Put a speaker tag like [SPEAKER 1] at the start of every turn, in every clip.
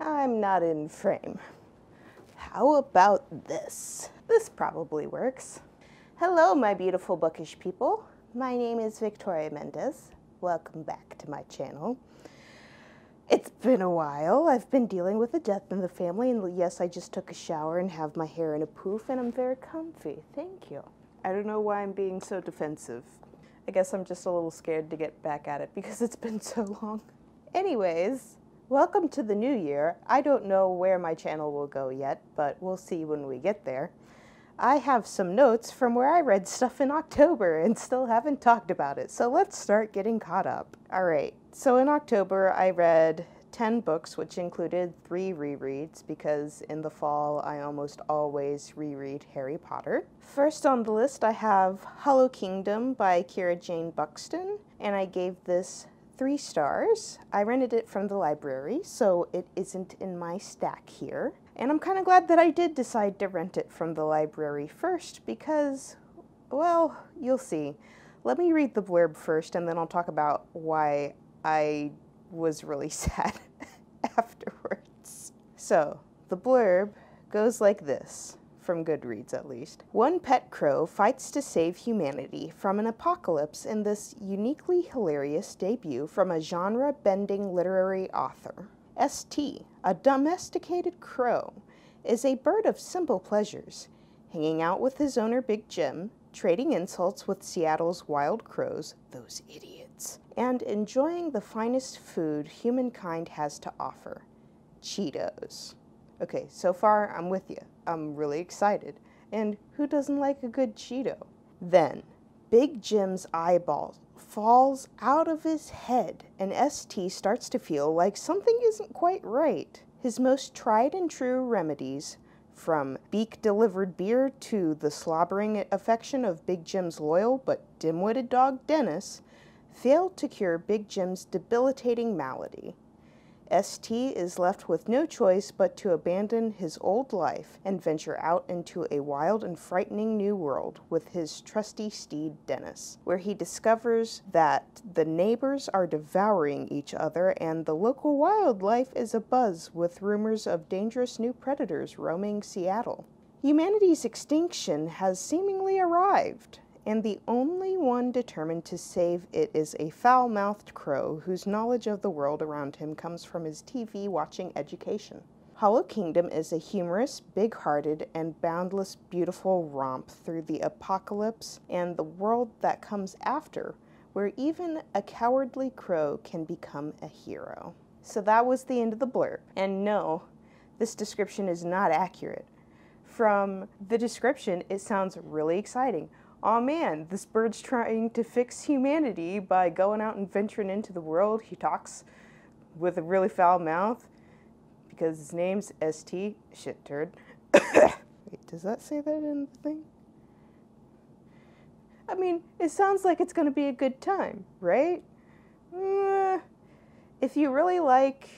[SPEAKER 1] I'm not in frame. How about this? This probably works. Hello, my beautiful bookish people. My name is Victoria Mendez. Welcome back to my channel. It's been a while. I've been dealing with a death in the family, and yes, I just took a shower and have my hair in a poof, and I'm very comfy. Thank you. I don't know why I'm being so defensive. I guess I'm just a little scared to get back at it because it's been so long. Anyways, welcome to the new year. I don't know where my channel will go yet, but we'll see when we get there. I have some notes from where I read stuff in October and still haven't talked about it, so let's start getting caught up. Alright, so in October I read 10 books, which included 3 rereads, because in the fall I almost always reread Harry Potter. First on the list I have Hollow Kingdom by Kira Jane Buxton, and I gave this 3 stars. I rented it from the library, so it isn't in my stack here. And I'm kind of glad that I did decide to rent it from the library first because, well, you'll see. Let me read the blurb first and then I'll talk about why I was really sad afterwards. So, the blurb goes like this, from Goodreads at least. One pet crow fights to save humanity from an apocalypse in this uniquely hilarious debut from a genre-bending literary author. St, a domesticated crow, is a bird of simple pleasures, hanging out with his owner Big Jim, trading insults with Seattle's wild crows, those idiots, and enjoying the finest food humankind has to offer, Cheetos. Okay, so far I'm with you. I'm really excited. And who doesn't like a good Cheeto? Then, Big Jim's eyeball falls out of his head, and St starts to feel like something isn't quite right. His most tried and true remedies, from beak-delivered beer to the slobbering affection of Big Jim's loyal but dim-witted dog Dennis, failed to cure Big Jim's debilitating malady. St is left with no choice but to abandon his old life and venture out into a wild and frightening new world with his trusty steed Dennis, where he discovers that the neighbors are devouring each other and the local wildlife is abuzz with rumors of dangerous new predators roaming Seattle. Humanity's extinction has seemingly arrived, and the only one determined to save it is a foul-mouthed crow whose knowledge of the world around him comes from his TV-watching education. Hollow Kingdom is a humorous, big-hearted, and boundless beautiful romp through the apocalypse and the world that comes after, where even a cowardly crow can become a hero. So that was the end of the blurb. And no, this description is not accurate. From the description, it sounds really exciting. Aw man, this bird's trying to fix humanity by going out and venturing into the world. He talks with a really foul mouth because his name's St. Shit turd. Wait, does that say that in the thing? I mean, it sounds like it's going to be a good time, right? If you really like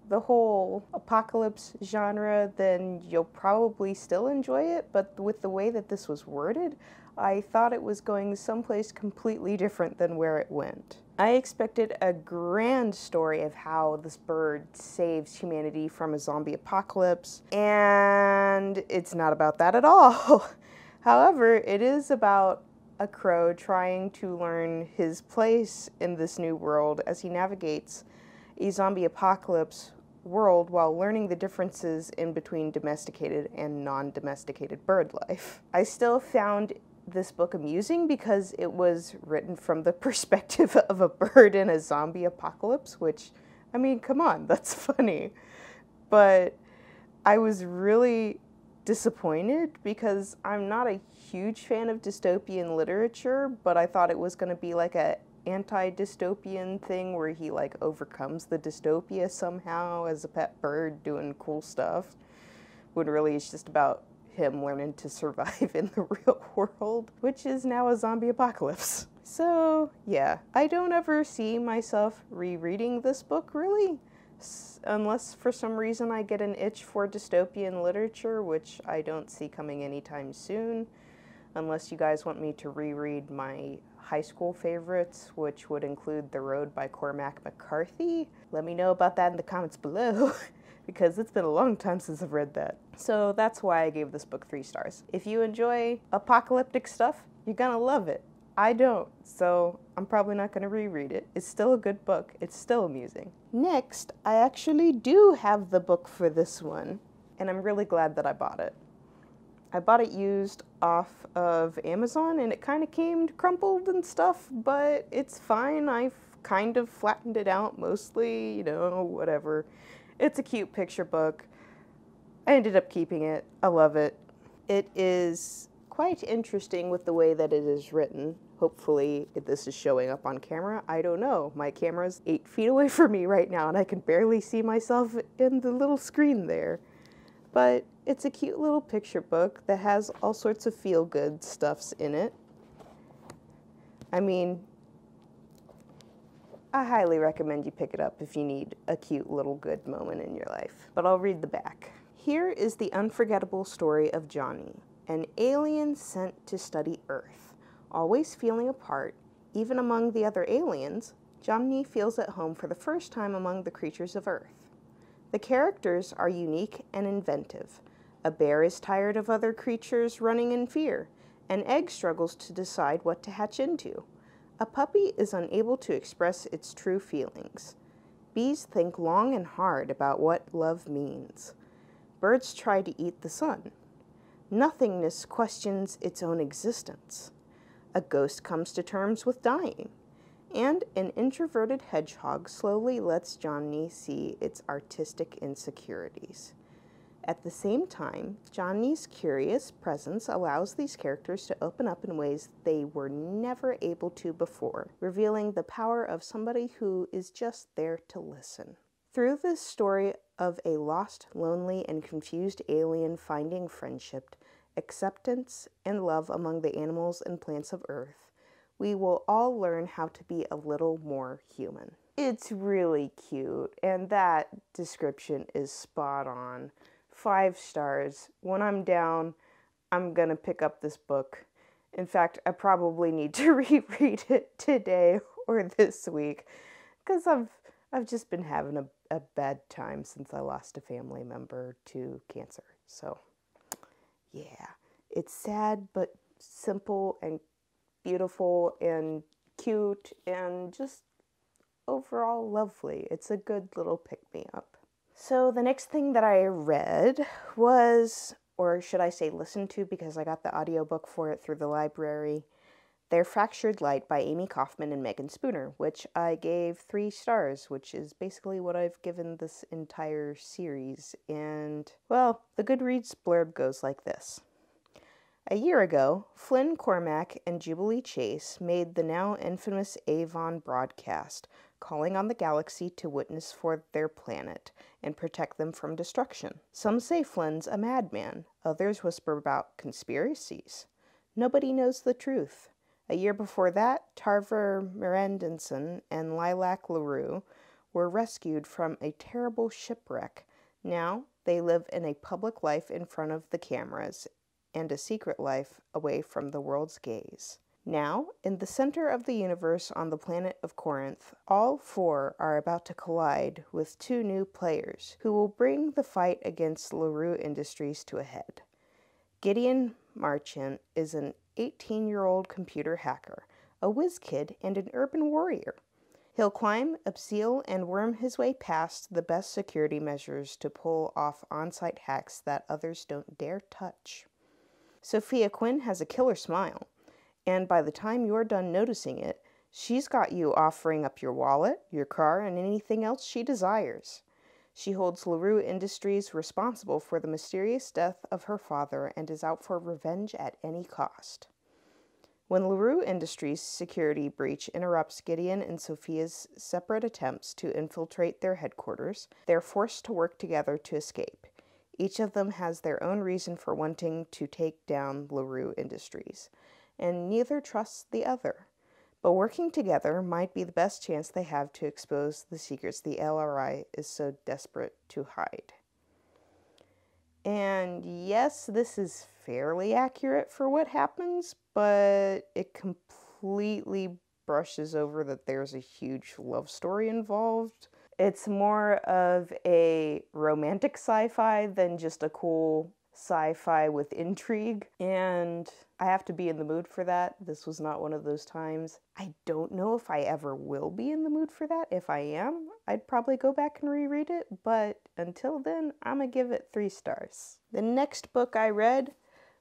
[SPEAKER 1] the whole apocalypse genre, then you'll probably still enjoy it, but with the way that this was worded, I thought it was going someplace completely different than where it went. I expected a grand story of how this bird saves humanity from a zombie apocalypse, and it's not about that at all. However, it is about a crow trying to learn his place in this new world as he navigates a zombie apocalypse world while learning the differences in between domesticated and non-domesticated bird life. I still found this book amusing because it was written from the perspective of a bird in a zombie apocalypse, which, I mean, come on, that's funny. But I was really disappointed because I'm not a huge fan of dystopian literature, but I thought it was going to be like a anti-dystopian thing where he like overcomes the dystopia somehow as a pet bird doing cool stuff, when really it's just about him learning to survive in the real world, which is now a zombie apocalypse. So yeah, I don't ever see myself rereading this book really, unless for some reason I get an itch for dystopian literature, which I don't see coming anytime soon, unless you guys want me to reread my high school favorites, which would include The Road by Cormac McCarthy. Let me know about that in the comments below. because it's been a long time since I've read that. So that's why I gave this book 3 stars. If you enjoy apocalyptic stuff, you're gonna love it. I don't, so I'm probably not gonna reread it. It's still a good book. It's still amusing. Next, I actually do have the book for this one, and I'm really glad that I bought it. I bought it used off of Amazon, and it kind of came crumpled and stuff, but it's fine. I've kind of flattened it out mostly, you know, whatever. It's a cute picture book. I ended up keeping it. I love it. It is quite interesting with the way that it is written. Hopefully this is showing up on camera. I don't know. My camera's 8 feet away from me right now, and I can barely see myself in the little screen there. But it's a cute little picture book that has all sorts of feel-good stuffs in it. I mean, I highly recommend you pick it up if you need a cute little good moment in your life. But I'll read the back. Here is the unforgettable story of Johnny, an alien sent to study Earth. Always feeling apart, even among the other aliens, Johnny feels at home for the first time among the creatures of Earth. The characters are unique and inventive. A bear is tired of other creatures running in fear. An egg struggles to decide what to hatch into. A puppy is unable to express its true feelings. Bees think long and hard about what love means. Birds try to eat the sun. Nothingness questions its own existence. A ghost comes to terms with dying. And an introverted hedgehog slowly lets Johnny see its artistic insecurities. At the same time, Johnny's curious presence allows these characters to open up in ways they were never able to before, revealing the power of somebody who is just there to listen. Through this story of a lost, lonely, and confused alien finding friendship, acceptance, and love among the animals and plants of Earth, we will all learn how to be a little more human. It's really cute, and that description is spot on. 5 stars. When I'm down, I'm gonna pick up this book. In fact, I probably need to reread it today or this week, because I've just been having a bad time since I lost a family member to cancer. So, yeah, it's sad but simple and beautiful and cute and just overall lovely. It's a good little pick-me-up. So the next thing that I read was, or should I say listened to, because I got the audiobook for it through the library, Their Fractured Light by Amy Kaufman and Megan Spooner, which I gave 3 stars, which is basically what I've given this entire series. And, well, the Goodreads blurb goes like this. A year ago, Flynn Cormack and Jubilee Chase made the now infamous Avon broadcast, calling on the galaxy to witness for their planet and protect them from destruction. Some say Flynn's a madman. Others whisper about conspiracies. Nobody knows the truth. A year before that, Tarver Mirandinson and Lilac LaRue were rescued from a terrible shipwreck. Now, they live in a public life in front of the cameras and a secret life away from the world's gaze. Now, in the center of the universe on the planet of Corinth, all 4 are about to collide with 2 new players who will bring the fight against LaRue Industries to a head. Gideon Marchant is an 18-year-old computer hacker, a whiz kid, and an urban warrior. He'll climb, upseal, and worm his way past the best security measures to pull off on-site hacks that others don't dare touch. Sophia Quinn has a killer smile, and by the time you're done noticing it, she's got you offering up your wallet, your car, and anything else she desires. She holds LaRue Industries responsible for the mysterious death of her father and is out for revenge at any cost. When LaRue Industries' security breach interrupts Gideon and Sophia's separate attempts to infiltrate their headquarters, they're forced to work together to escape. Each of them has their own reason for wanting to take down LaRue Industries, and neither trusts the other. But working together might be the best chance they have to expose the secrets the LRI is so desperate to hide. And yes, this is fairly accurate for what happens, but it completely brushes over that there's a huge love story involved. It's more of a romantic sci-fi than just a cool sci-fi with intrigue, and I have to be in the mood for that. This was not one of those times. I don't know if I ever will be in the mood for that. If I am, I'd probably go back and reread it, but until then, I'm gonna give it 3 stars. The next book I read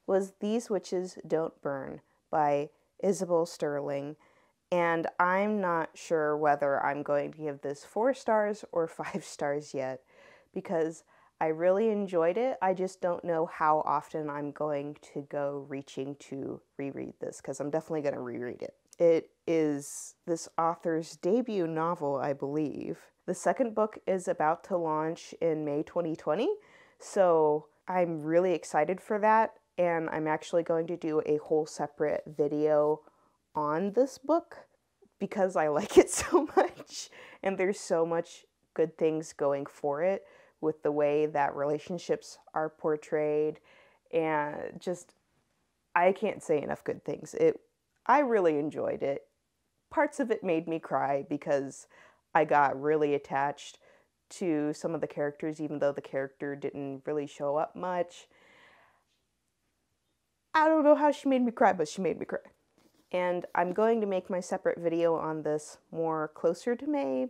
[SPEAKER 1] was These Witches Don't Burn by Isabel Sterling. And I'm not sure whether I'm going to give this 4 stars or 5 stars yet, because I really enjoyed it. I just don't know how often I'm going to go reaching to reread this, because I'm definitely going to reread it. It is this author's debut novel, I believe. The second book is about to launch in May 2020, so I'm really excited for that, and I'm actually going to do a whole separate video on this book because I like it so much, and there's so much good things going for it with the way that relationships are portrayed, and just, I can't say enough good things. I really enjoyed it. Parts of it made me cry because I got really attached to some of the characters, even though the character didn't really show up much. I don't know how she made me cry, but she made me cry. And I'm going to make my separate video on this more closer to May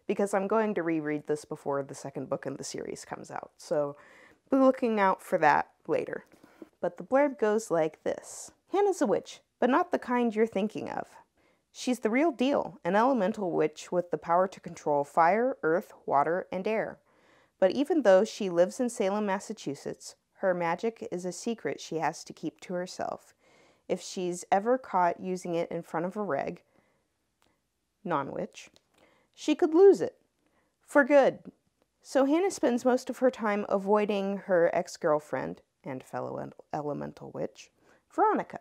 [SPEAKER 1] because I'm going to reread this before the second book in the series comes out. So be looking out for that later. But the blurb goes like this. Hannah's a witch, but not the kind you're thinking of. She's the real deal, an elemental witch with the power to control fire, earth, water, and air. But even though she lives in Salem, Massachusetts, her magic is a secret she has to keep to herself. If she's ever caught using it in front of a reg, non-witch, she could lose it. For good. So Hannah spends most of her time avoiding her ex-girlfriend and fellow elemental witch, Veronica,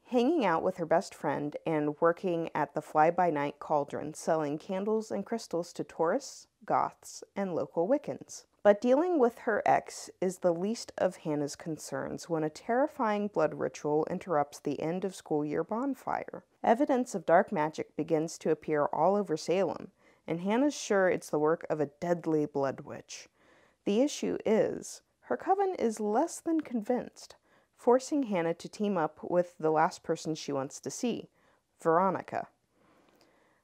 [SPEAKER 1] hanging out with her best friend and working at the fly-by-night cauldron, selling candles and crystals to tourists, goths, and local Wiccans. But dealing with her ex is the least of Hannah's concerns when a terrifying blood ritual interrupts the end of school year bonfire. Evidence of dark magic begins to appear all over Salem, and Hannah's sure it's the work of a deadly blood witch. The issue is, her coven is less than convinced, forcing Hannah to team up with the last person she wants to see, Veronica.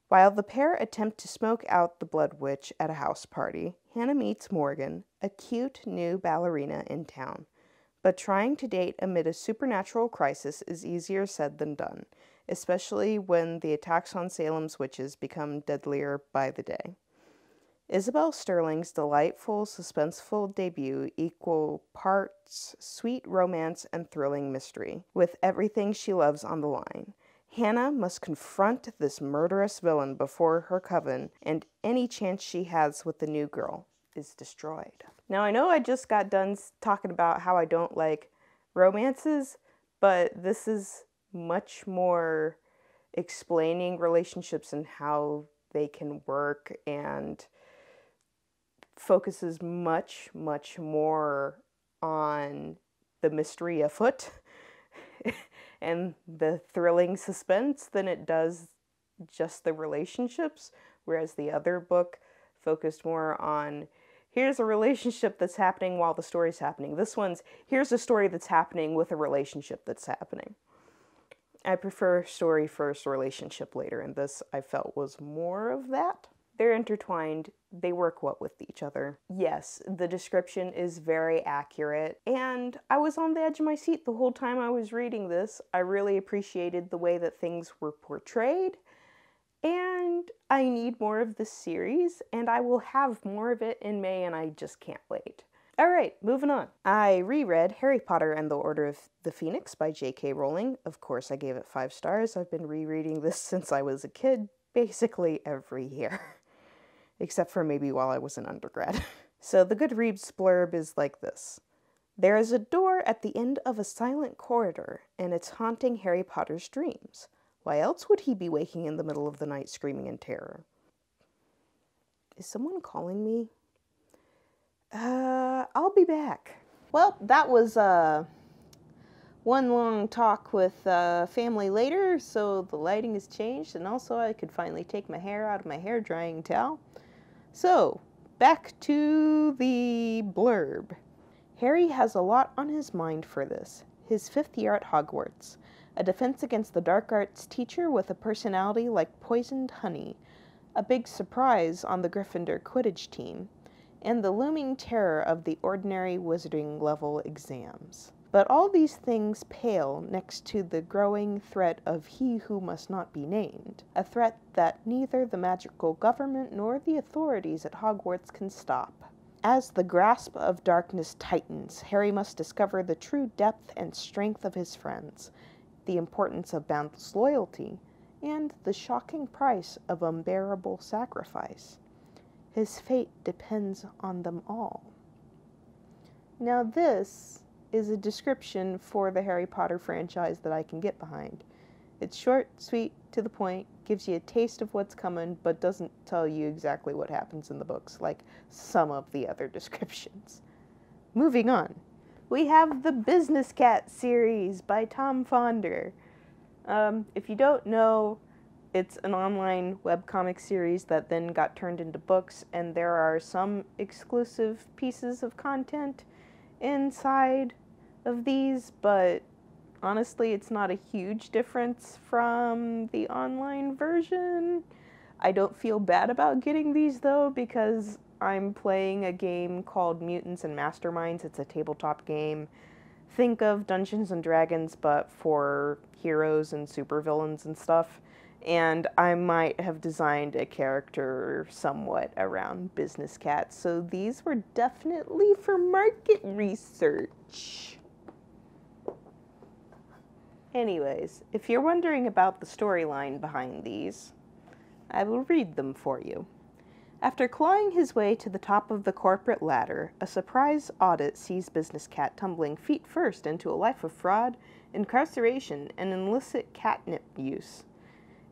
[SPEAKER 1] While the pair attempt to smoke out the blood witch at a house party, Hannah meets Morgan, a cute new ballerina in town. But trying to date amid a supernatural crisis is easier said than done, especially when the attacks on Salem's witches become deadlier by the day. Isabel Sterling's delightful, suspenseful debut equal parts sweet romance and thrilling mystery, with everything she loves on the line. Hannah must confront this murderous villain before her coven and any chance she has with the new girl is destroyed. Now, I know I just got done talking about how I don't like romances, but this is much more explaining relationships and how they can work, and focuses much, much more on the mystery afoot and the thrilling suspense than it does just the relationships, whereas the other book focused more on, here's a relationship that's happening while the story's happening. This one's, here's a story that's happening with a relationship that's happening. I prefer story first, relationship later, and this I felt was more of that. They're intertwined, they work well with each other. Yes, the description is very accurate, and I was on the edge of my seat the whole time I was reading this. I really appreciated the way that things were portrayed, and I need more of this series, and I will have more of it in May, and I just can't wait. Alright, moving on. I reread Harry Potter and the Order of the Phoenix by J.K. Rowling. Of course, I gave it 5 stars. I've been rereading this since I was a kid, basically every year. Except for maybe while I was an undergrad. So the Goodreads blurb is like this. There is a door at the end of a silent corridor, and it's haunting Harry Potter's dreams. Why else would he be waking in the middle of the night screaming in terror? Is someone calling me? I'll be back. Well, that was one long talk with family later, so the lighting has changed, and also I could finally take my hair out of my hair drying towel.
[SPEAKER 2] So, back to the blurb. Harry has a lot on his mind for this. His 5th year at Hogwarts. A defense against the dark arts teacher with a personality like poisoned honey. A big surprise on the Gryffindor Quidditch team. And the looming terror of the ordinary wizarding level exams. But all these things pale next to the growing threat of He Who Must Not Be Named, a threat that neither the magical government nor the authorities at Hogwarts can stop. As the grasp of darkness tightens, Harry must discover the true depth and strength of his friends, the importance of boundless loyalty, and the shocking price of unbearable sacrifice. His fate depends on them all. Now this is a description for the Harry Potter franchise that I can get behind. It's short, sweet, to the point, gives you a taste of what's coming, but doesn't tell you exactly what happens in the books, like some of the other descriptions. Moving on. We have the Business Cat series by Tom Fonder. If you don't know, it's an online webcomic series that then got turned into books, and there are some exclusive pieces of content inside of these, but honestly, it's not a huge difference from the online version. I don't feel bad about getting these, though, because I'm playing a game called Mutants and Masterminds. It's a tabletop game. Think of Dungeons and Dragons, but for heroes and supervillains and stuff. And I might have designed a character somewhat around Business Cat, so these were definitely for market research. Anyways, if you're wondering about the storyline behind these, I will read them for you. After clawing his way to the top of the corporate ladder, a surprise audit sees Business Cat tumbling feet first into a life of fraud, incarceration, and illicit catnip use.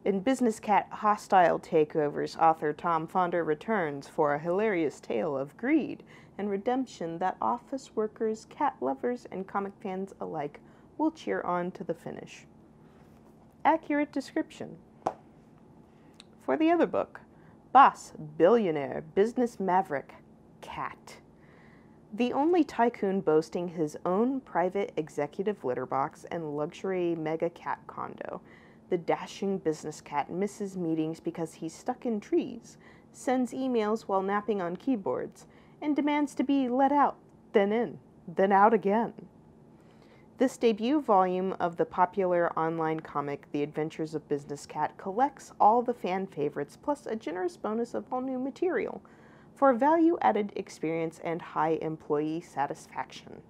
[SPEAKER 2] In Business Cat Hostile Takeovers, author Tom Fonder returns for a hilarious tale of greed and redemption that office workers, cat lovers, and comic fans alike will cheer on to the finish. Accurate description. For the other book, Boss, Billionaire, Business Maverick, Cat. The only tycoon boasting his own private executive litter box and luxury mega cat condo. The dashing Business Cat misses meetings because he's stuck in trees, sends emails while napping on keyboards, and demands to be let out, then in, then out again. This debut volume of the popular online comic The Adventures of Business Cat collects all the fan favorites plus a generous bonus of all new material for value-added experience and high employee satisfaction.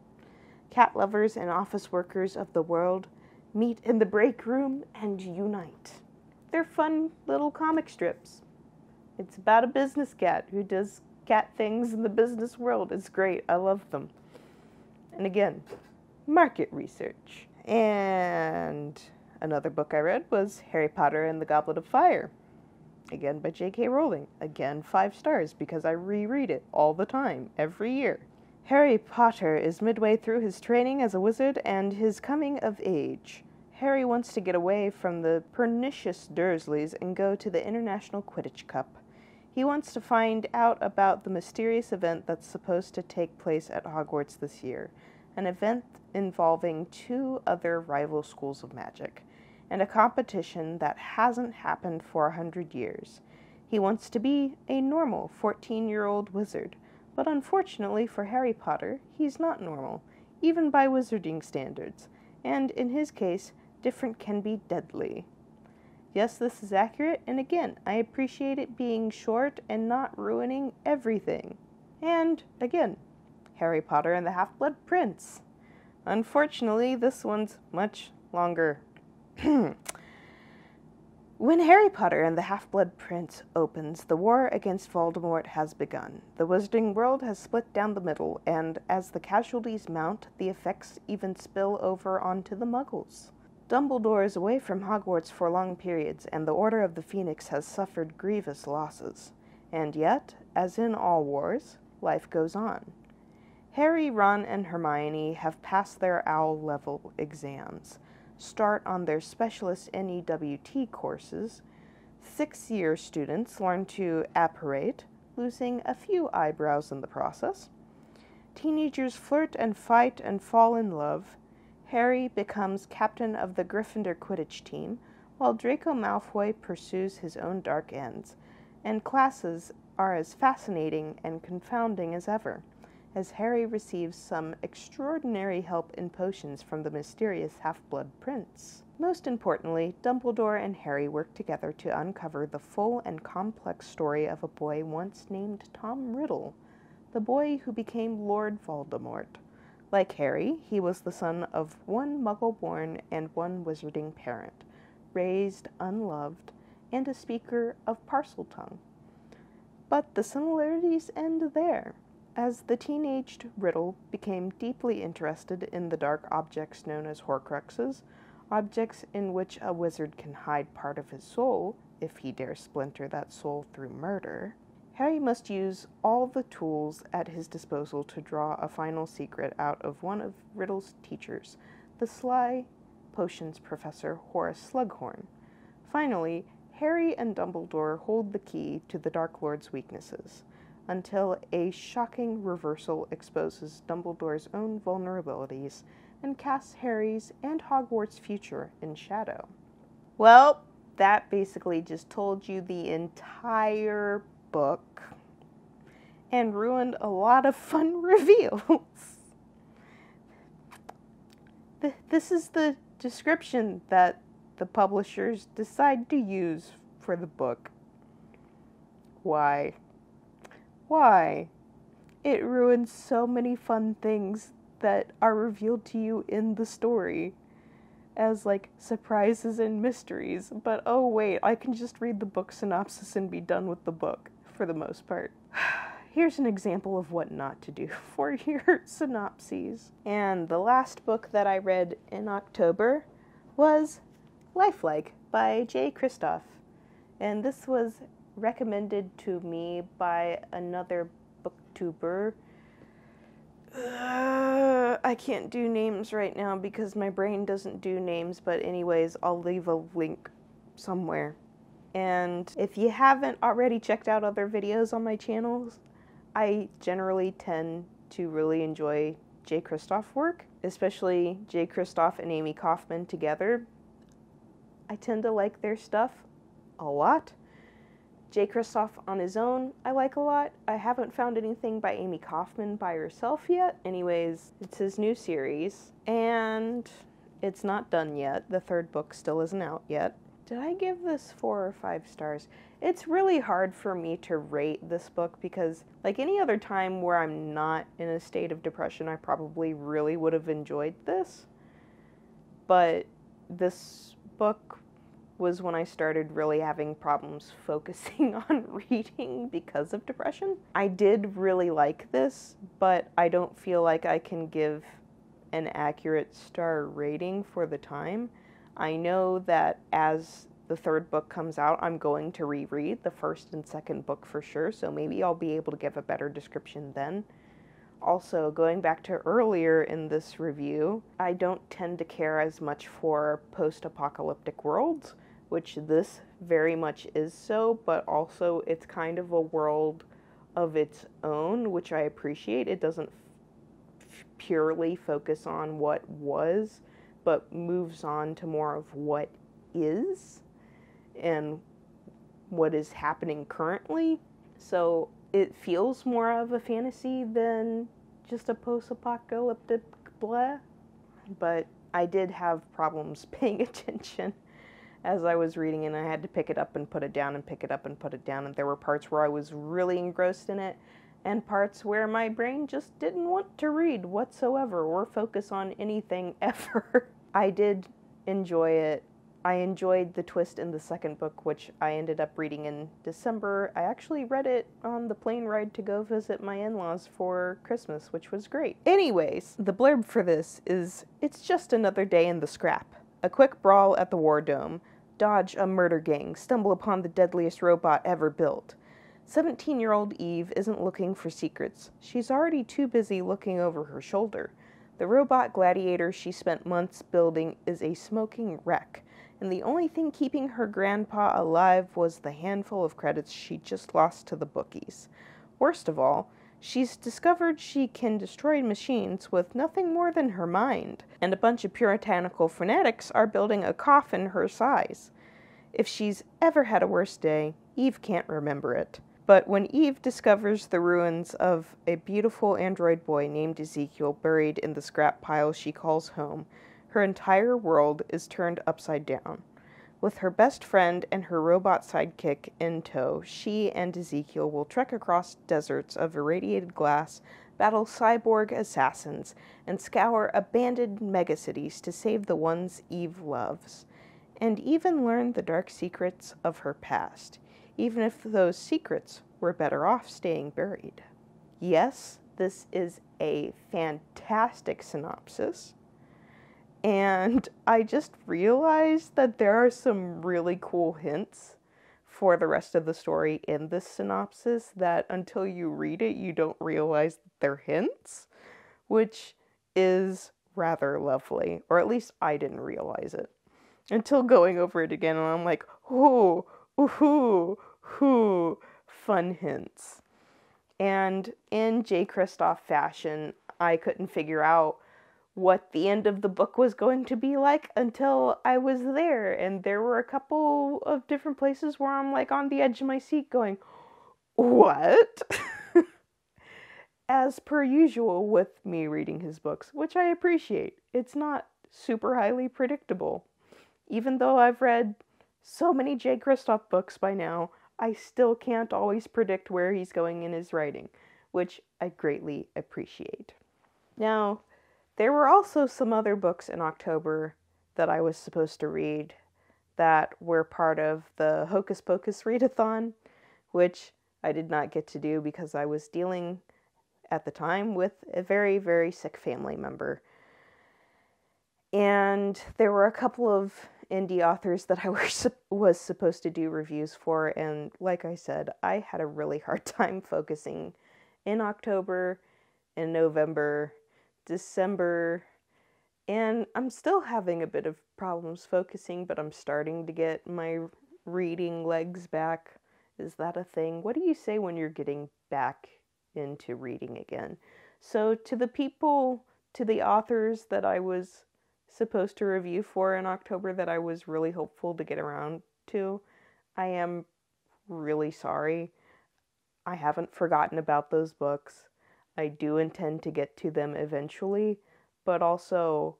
[SPEAKER 2] Cat lovers and office workers of the world meet in the break room and unite. They're fun little comic strips. It's about a business cat who does cat things in the business world. It's great. I love them. And again, market research. And another book I read was Harry Potter and the Goblet of Fire. Again by J.K. Rowling. Again, 5 stars because I reread it all the time, every year. Harry Potter is midway through his training as a wizard and his coming of age. Harry wants to get away from the pernicious Dursleys and go to the International Quidditch Cup. He wants to find out about the mysterious event that's supposed to take place at Hogwarts this year, an event involving 2 other rival schools of magic, and a competition that hasn't happened for 100 years. He wants to be a normal 14-year-old wizard, but unfortunately for Harry Potter, he's not normal, even by wizarding standards, and in his case, different can be deadly. Yes, this is accurate, and again, I appreciate it being short and not ruining everything. And again, Harry Potter and the Half-Blood Prince. Unfortunately, this one's much longer. When Harry Potter and the Half-Blood Prince opens, the war against Voldemort has begun. The wizarding world has split down the middle, and as the casualties mount, the effects even spill over onto the Muggles. Dumbledore is away from Hogwarts for long periods, and the Order of the Phoenix has suffered grievous losses. And yet, as in all wars, life goes on. Harry, Ron, and Hermione have passed their OWL-level exams, start on their specialist NEWT courses. 6th-year students learn to apparate, losing a few eyebrows in the process. Teenagers flirt and fight and fall in love. Harry becomes captain of the Gryffindor Quidditch team, while Draco Malfoy pursues his own dark ends, and classes are as fascinating and confounding as ever, as Harry receives some extraordinary help in potions from the mysterious half-blood prince. Most importantly, Dumbledore and Harry work together to uncover the full and complex story of a boy once named Tom Riddle, the boy who became Lord Voldemort. Like Harry, he was the son of one Muggle-born and one wizarding parent, raised unloved, and a speaker of Parseltongue. But the similarities end there, as the teenaged Riddle became deeply interested in the dark objects known as Horcruxes, objects in which a wizard can hide part of his soul, if he dare splinter that soul through murder. Harry must use all the tools at his disposal to draw a final secret out of one of Riddle's teachers, the sly potions professor Horace Slughorn. Finally, Harry and Dumbledore hold the key to the Dark Lord's weaknesses, until a shocking reversal exposes Dumbledore's own vulnerabilities and casts Harry's and Hogwarts' future in shadow. Well, that basically just told you the entire book and ruined a lot of fun reveals. This is the description that the publishers decide to use for the book. Why? Why? It ruins so many fun things that are revealed to you in the story as like surprises and mysteries, but oh wait, I can just read the book synopsis and be done with the book for the most part. Here's an example of what not to do for your synopses. And the last book that I read in October was Lifelike by J. Kristoff. And this was recommended to me by another booktuber. I can't do names right now because my brain doesn't do names, but anyways, I'll leave a link somewhere. And if you haven't already checked out other videos on my channels, I generally tend to really enjoy J. Kristoff work, especially J. Kristoff and Amy Kaufman together. I tend to like their stuff a lot. J. Kristoff on his own, I like a lot. I haven't found anything by Amy Kaufman by herself yet. Anyways, it's his new series, and it's not done yet. The third book still isn't out yet. Did I give this 4 or 5 stars? It's really hard for me to rate this book because, like any other time where I'm not in a state of depression, I probably really would have enjoyed this. But this book was when I started really having problems focusing on reading because of depression. I did really like this, but I don't feel like I can give an accurate star rating for the time. I know that as the third book comes out, I'm going to reread the first and second book for sure, so maybe I'll be able to give a better description then. Also, going back to earlier in this review, I don't tend to care as much for post-apocalyptic worlds, which this very much is so, but also it's kind of a world of its own, which I appreciate. It doesn't purely focus on what was, but moves on to more of what is and what is happening currently. So it feels more of a fantasy than just a post-apocalyptic blah. But I did have problems paying attention as I was reading, and I had to pick it up and put it down and pick it up and put it down. And there were parts where I was really engrossed in it, and parts where my brain just didn't want to read whatsoever or focus on anything ever. I did enjoy it. I enjoyed the twist in the second book, which I ended up reading in December. I actually read it on the plane ride to go visit my in-laws for Christmas, which was great. Anyways, the blurb for this is, it's just another day in the scrap. A quick brawl at the War Dome. Dodge a murder gang. Stumble upon the deadliest robot ever built. 17-year-old Eve isn't looking for secrets. She's already too busy looking over her shoulder. The robot gladiator she spent months building is a smoking wreck, and the only thing keeping her grandpa alive was the handful of credits she just lost to the bookies. Worst of all, she's discovered she can destroy machines with nothing more than her mind, and a bunch of puritanical fanatics are building a coffin her size. If she's ever had a worse day, Eve can't remember it. But when Eve discovers the ruins of a beautiful android boy named Ezekiel buried in the scrap pile she calls home, her entire world is turned upside down. With her best friend and her robot sidekick in tow, she and Ezekiel will trek across deserts of irradiated glass, battle cyborg assassins, and scour abandoned megacities to save the ones Eve loves, and even learn the dark secrets of her past, even if those secrets were better off staying buried. Yes, this is a fantastic synopsis, and I just realized that there are some really cool hints for the rest of the story in this synopsis that until you read it, you don't realize that they're hints, which is rather lovely, or at least I didn't realize it until going over it again, and I'm like, ooh, fun hints. And in J. Kristoff fashion, I couldn't figure out what the end of the book was going to be like until I was there, and there were a couple of different places where I'm like on the edge of my seat going, what? As per usual with me reading his books, which I appreciate. It's not super highly predictable. Even though I've read so many J. Kristoff books by now, I still can't always predict where he's going in his writing, which I greatly appreciate. Now, there were also some other books in October that I was supposed to read that were part of the Hocus Pocus readathon, which I did not get to do because I was dealing at the time with a very, very sick family member. And there were a couple of indie authors that I was supposed to do reviews for, and like I said, I had a really hard time focusing in October, in November, December, and I'm still having a bit of problems focusing, but I'm starting to get my reading legs back. Is that a thing? What do you say when you're getting back into reading again? So to the authors that I was supposed to review for in October that I was really hopeful to get around to, I am really sorry. I haven't forgotten about those books. I do intend to get to them eventually, but also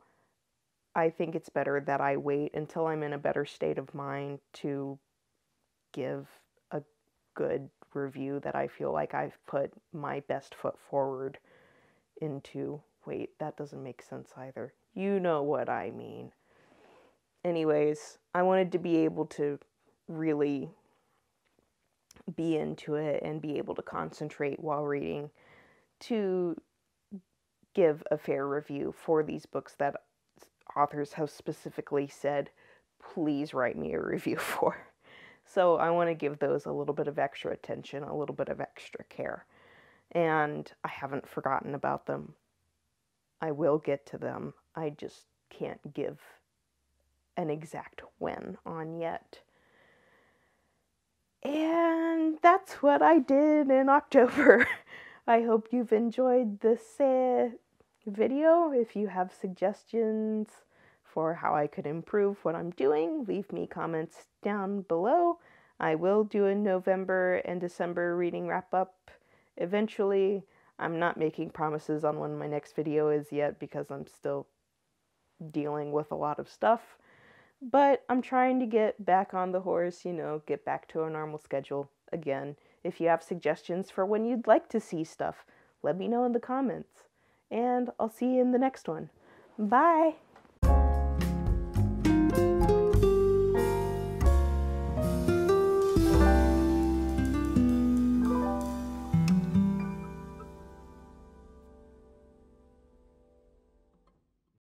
[SPEAKER 2] I think it's better that I wait until I'm in a better state of mind to give a good review that I feel like I've put my best foot forward into. Wait, that doesn't make sense either. You know what I mean. Anyways, I wanted to be able to really be into it and be able to concentrate while reading to give a fair review for these books that authors have specifically said, please write me a review for. So I want to give those a little bit of extra attention, a little bit of extra care. And I haven't forgotten about them. I will get to them. I just can't give an exact when on yet. And that's what I did in October. I hope you've enjoyed this video. If you have suggestions for how I could improve what I'm doing, leave me comments down below. I will do a November and December reading wrap-up eventually. I'm not making promises on when my next video is yet because I'm still dealing with a lot of stuff. But I'm trying to get back on the horse, get back to a normal schedule again. If you have suggestions for when you'd like to see stuff, let me know in the comments. And I'll see you in the next one. Bye!